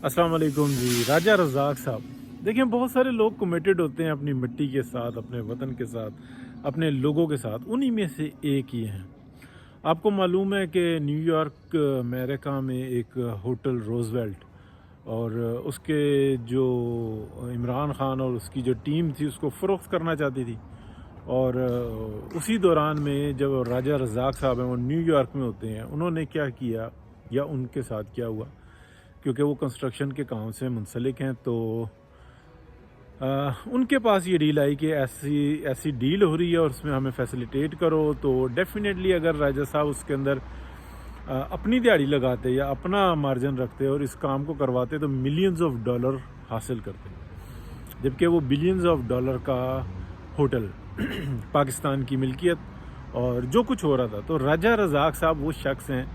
अस्सलाम वालेकुम जी। राजा रज़ाक साहब, देखिए बहुत सारे लोग कमिटेड होते हैं अपनी मिट्टी के साथ, अपने वतन के साथ, अपने लोगों के साथ। उन्हीं में से एक ही हैं। आपको मालूम है कि न्यूयॉर्क अमेरिका में एक होटल रोज़वेल्ट और उसके जो इमरान खान और उसकी जो टीम थी उसको फ़रोख्त करना चाहती थी। और उसी दौरान में जब राजा रज़ाक साहब हैं वो न्यूयॉर्क में होते हैं, उन्होंने क्या किया या उनके साथ क्या हुआ, क्योंकि वो कंस्ट्रक्शन के काम से मुंसलिक हैं, तो उनके पास ये डील आई कि ऐसी ऐसी डील हो रही है और उसमें हमें फैसिलिटेट करो। तो डेफिनेटली अगर राजा साहब उसके अंदर अपनी दिहाड़ी लगाते या अपना मार्जिन रखते और इस काम को करवाते तो मिलियंस ऑफ डॉलर हासिल करते, जबकि वो बिलियंस ऑफ डॉलर का होटल पाकिस्तान की मिल्कियत और जो कुछ हो रहा था। तो राजा रज़ाक साहब वो शख्स हैं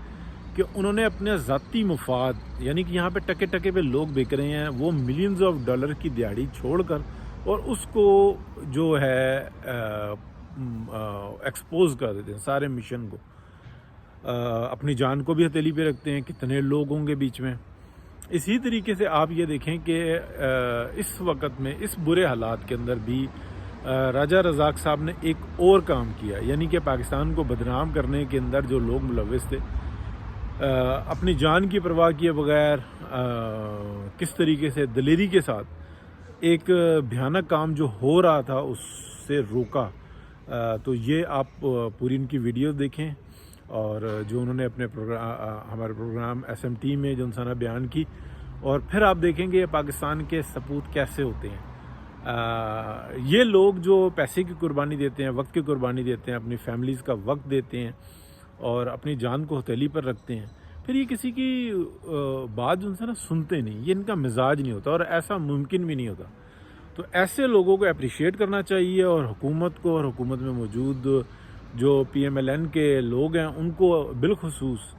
कि उन्होंने अपने ज़ाती मुफाद, यानी कि यहाँ पे टके टके पे लोग बिक रहे हैं, वो मिलियंस ऑफ डॉलर की दिहाड़ी छोड़कर और उसको जो है एक्सपोज कर देते हैं सारे मिशन को। अपनी जान को भी हथेली पे रखते हैं, कितने लोग होंगे बीच में। इसी तरीके से आप ये देखें कि इस वक्त में इस बुरे हालात के अंदर भी राजा रज़ाक साहब ने एक और काम किया, यानी कि पाकिस्तान को बदनाम करने के अंदर जो लोग मुलव्वस थे, अपनी जान की परवाह किए बगैर किस तरीके से दलेरी के साथ एक भयानक काम जो हो रहा था उससे रोका। तो ये आप पूरी इनकी वीडियो देखें और जो उन्होंने अपने हमारे प्रोग्राम SMT में जो उनसाना बयान की, और फिर आप देखेंगे पाकिस्तान के सपूत कैसे होते हैं। ये लोग जो पैसे की कुर्बानी देते हैं, वक्त की कुर्बानी देते हैं, अपनी फैमिलीज़ का वक्त देते हैं और अपनी जान को हथेली पर रखते हैं, फिर ये किसी की बात उनसे ना सुनते नहीं। ये इनका मिजाज नहीं होता और ऐसा मुमकिन भी नहीं होता। तो ऐसे लोगों को अप्रिशिएट करना चाहिए और हुकूमत को और हुकूमत में मौजूद जो PMLN के लोग हैं उनको बिलखुसूस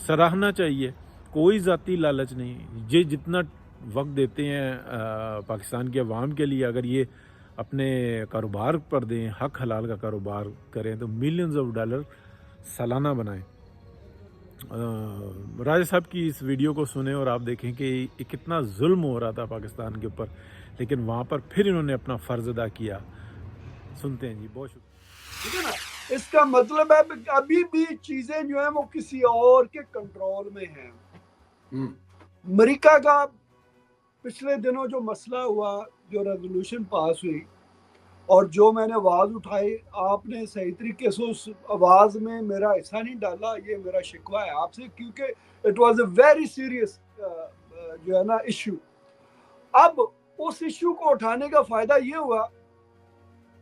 सराहना चाहिए। कोई ज़ाती लालच नहीं, ये जितना वक्त देते हैं पाकिस्तान के अवाम के लिए, अगर ये अपने कारोबार पर दें, हक हलाल का कारोबार करें, तो मिलियंस ऑफ डॉलर सालाना बनाएं। राजा साहब की इस वीडियो को सुने और आप देखें कि कितना जुल्म हो रहा था पाकिस्तान के ऊपर, लेकिन वहाँ पर फिर इन्होंने अपना फ़र्ज़ अदा किया। सुनते हैं जी, बहुत शुक्रिया। ठीक है ना। इसका मतलब है कि अभी भी चीजें जो है वो किसी और के कंट्रोल में हैं। अमेरिका का पिछले दिनों जो मसला हुआ, जो रेजोल्यूशन पास हुई और जो मैंने आवाज उठाई, आपने सही तरीके से उस आवाज में मेरा हिस्सा नहीं डाला। ये मेरा शिकवा है आपसे, क्योंकि it was a very serious जो है ना इश्यू। अब उस इश्यू को उठाने का फायदा ये हुआ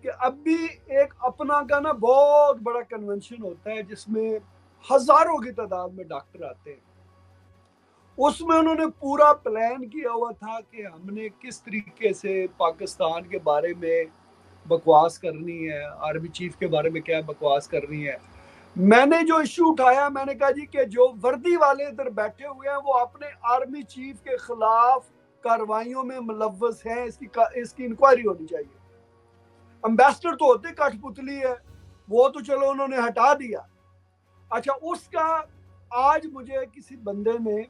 कि अब भी एक अपना का ना बहुत बड़ा कन्वेंशन होता है जिसमें हजारों की तादाद में डॉक्टर आते हैं। उसमें उन्होंने पूरा प्लान किया हुआ था कि हमने किस तरीके से पाकिस्तान के बारे में बकवास करनी है, आर्मी चीफ के बारे में क्या बकवास करनी है। मैंने जो इश्यू उठाया, मैंने कहा जी कि जो वर्दी वाले इधर बैठे हुए हैं वो अपने आर्मी चीफ के खिलाफ कार्रवाइयों में मुलव्वस हैं, इसकी इंक्वायरी होनी चाहिए। एम्बेसडर तो होते कठपुतली है, वो तो चलो उन्होंने हटा दिया। अच्छा, उसका आज मुझे किसी बंदे ने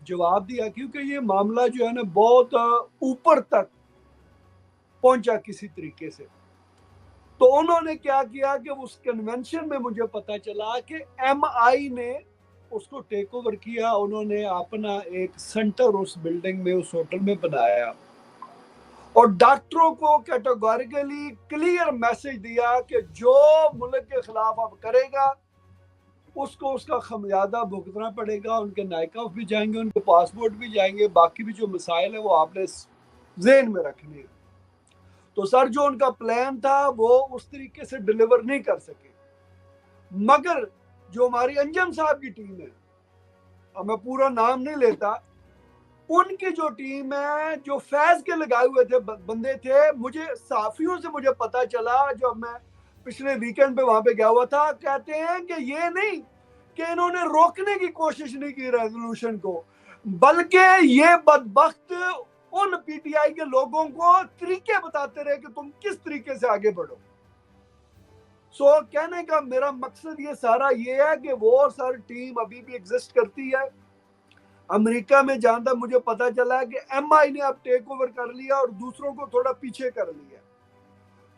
जवाब दिया, क्योंकि ये मामला जो है ना बहुत ऊपर तक पहुंचा किसी तरीके से। तो उन्होंने क्या किया कि उस कन्वेंशन में मुझे पता चला कि MI ने उसको टेक ओवर किया। उन्होंने अपना एक सेंटर उस बिल्डिंग में, उस होटल में बनाया और डॉक्टरों को कैटेगोरिकली क्लियर मैसेज दिया कि जो मुल्क के खिलाफ अब करेगा उसको उसका खमियाजा भुगतना पड़ेगा। उनके नाइक ऑफ भी जाएंगे, उनके पासपोर्ट भी जाएंगे, बाकी भी जो मसाइल है वो आपने ज़हन में रखने हैं। तो सर, जो उनका प्लान था वो उस तरीके से डिलीवर नहीं कर सके, मगर जो हमारी अंजम साहब की टीम है, अब मैं पूरा नाम नहीं लेता, उनकी जो टीम है, जो फैज के लगाए हुए थे बंदे थे, मुझे साफियों से मुझे पता चला जब मैं पिछले वीकेंड पे वहां पे गया हुआ था, कहते हैं कि ये नहीं कि इन्होंने रोकने की कोशिश नहीं की रेजोल्यूशन को, बल्कि ये बदबख्त उन PTI के लोगों को तरीके बताते रहे कि तुम किस तरीके से आगे बढ़ो। सो कहने का मेरा मकसद ये सारा ये है कि वो सारी टीम अभी भी एग्जिस्ट करती है। امریکہ میں جہاں تک مجھے پتا چلا ہے کہ ایم آئی نے اب ٹیک اوور کر لیا اور دوسروں کو تھوڑا پیچھے کر لیا.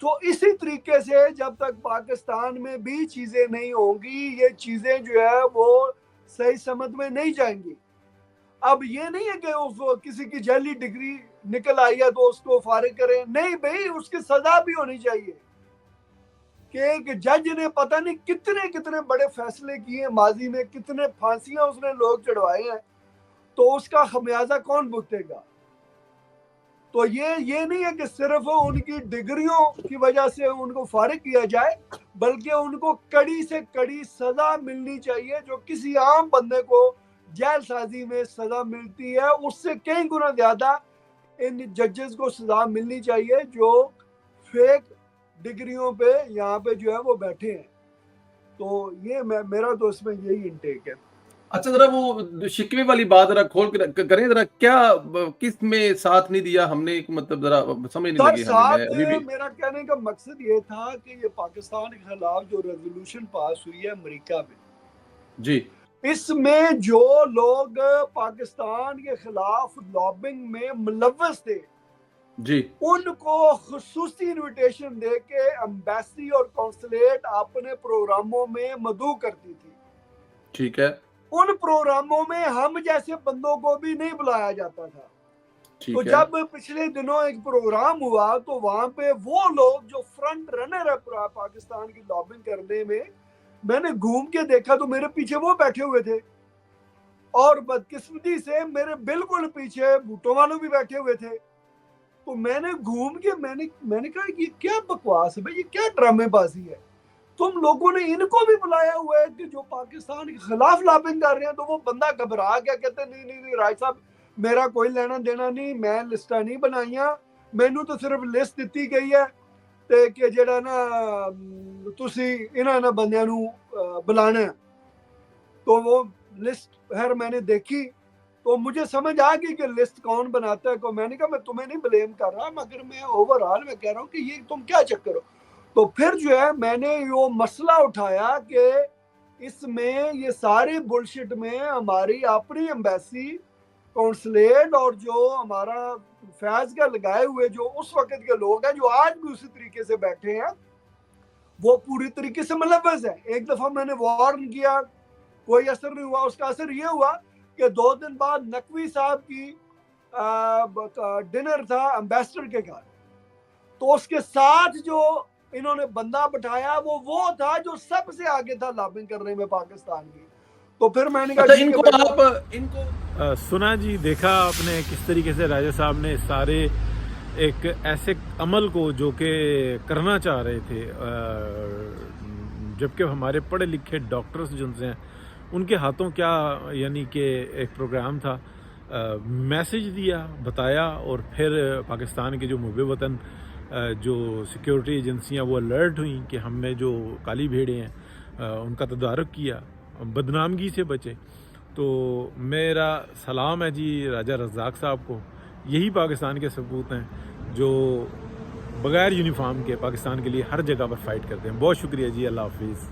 تو اسی طریقے سے جب تک پاکستان میں بھی چیزیں نہیں ہوں گی یہ چیزیں جو ہے وہ صحیح سمت میں نہیں جائیں گی. اب یہ نہیں ہے کہ کسی کی جعلی ڈگری نکل آئی ہے تو اس کو فارغ کریں, نہیں بھائی, اس کی سزا بھی ہونی چاہیے کہ ایک جج نے پتہ نہیں کتنے کتنے بڑے فیصلے کیے ہیں ماضی میں, کتنے پھانسیاں اس نے لوگ چڑھوائے ہیں, تو اس کا خمیازہ کون بھگتے گا؟ تو یہ نہیں ہے کہ صرف ان کی ڈگریوں کی وجہ سے ان کو فارغ کیا جائے, بلکہ ان کو کڑی سے کڑی سزا ملنی چاہیے جو کسی عام بندے کو جیل سازی میں سزا ملتی ہے اس سے کئی گنا زیادہ ان ججز کو سزا ملنی چاہیے جو فیک ڈگریوں پہ یہاں پہ جو ہے وہ بیٹھے ہیں. تو یہ میرا تو اس میں یہی انٹیک ہے. اچھا ذرا وہ شکوے والی بات ذرا کھول کے کریں ذرا, کیا کس میں ساتھ نہیں دیا ہم نے, مطلب ذرا سمجھ نہیں لگی ہمیں. میں ابھی بھی میرا کہنے کا مقصد یہ تھا کہ یہ پاکستان کے خلاف جو ریزولوشن پاس ہوئی ہے امریکہ میں, جی اس میں جو لوگ پاکستان کے خلاف لابنگ میں ملوث تھے جی ان کو خصوصی انویٹیشن دے کے ایمبیسی اور کونسلیٹ اپنے پروگراموں میں مدعو کرتی تھی. ٹھیک ہے. ان پروگراموں میں ہم جیسے بندوں کو بھی نہیں بلایا جاتا تھا. تو جب پچھلے دنوں ایک پروگرام ہوا تو وہاں پہ وہ لوگ جو فرنٹ رنر ہے پاکستان کی لابنگ کرنے میں نے گھوم کے دیکھا تو میرے پیچھے وہ بیٹھے ہوئے تھے, اور بدقسمتی سے میرے بالکل پیچھے بھٹو والوں بھی بیٹھے ہوئے تھے. تو میں نے گھوم کے میں نے کہا یہ کیا بکواس ہے بھائی, یہ کیا ڈرامے بازی ہے, تم لوگوں نے ان کو بھی بلایا ہوا ہے کہ جو پاکستان کے خلاف لابنگ کر رہے ہیں. تو وہ بندہ گھبرا گیا, کہتے نہیں رائے صاحب میرا کوئی لینا دینا نہیں, میں لسٹاں نہیں بنائیاں, مینوں تو صرف لسٹ دیتی گئی ہے تے کہ جڑا نا تسی انہاں بندیاں نوں بلانا ہے. تو وہ لسٹ خیر میں نے دیکھی تو مجھے سمجھ آ گئی کہ لسٹ کون بناتا ہے. کو میں نے کہا میں تمہیں نہیں بلیم کر رہا, مگر میں اوور آل میں کہہ رہا ہوں کہ یہ تم کیا چکر ہو. تو پھر جو ہے میں نے یہ مسئلہ اٹھایا کہ اس میں یہ ساری بلشٹ میں ہماری اپنی ایمبیسی کونسلیٹ اور جو ہمارا فیض کا لگائے ہوئے جو اس وقت کے لوگ ہیں جو آج بھی اسی طریقے سے بیٹھے ہیں وہ پوری طریقے سے ملوث ہے. ایک دفعہ میں نے وارن کیا, کوئی اثر نہیں ہوا. اس کا اثر یہ ہوا کہ 2 دن بعد نقوی صاحب کی ڈنر تھا امبیسڈر کے گھر, تو اس کے ساتھ جو انہوں نے بندہ بٹھایا وہ تھا جو سب سے آگے تھا لابنگ کرنے میں پاکستان کی. تو پھر میں نے کہا ان کو سنا جی, دیکھا آپ نے کس طریقے سے راجہ صاحب نے سارے ایک ایسے عمل کو جو کہ کرنا چاہ رہے تھے, جبکہ ہمارے پڑھے لکھے ڈاکٹرز جو ہیں ان کے ہاتھوں کیا یعنی کہ ایک پروگرام تھا, میسج دیا, بتایا, اور پھر پاکستان کے جو محب وطن جو سیکیورٹی ایجنسیاں وہ الرٹ ہوئیں کہ ہم میں جو کالی بھیڑیں ہیں ان کا تدارک کیا, بدنامگی سے بچے. تو میرا سلام ہے جی راجہ رزاق صاحب کو, یہی پاکستان کے ثبوت ہیں جو بغیر یونیفارم کے پاکستان کے لیے ہر جگہ پر فائٹ کرتے ہیں. بہت شکریہ جی, اللہ حافظ.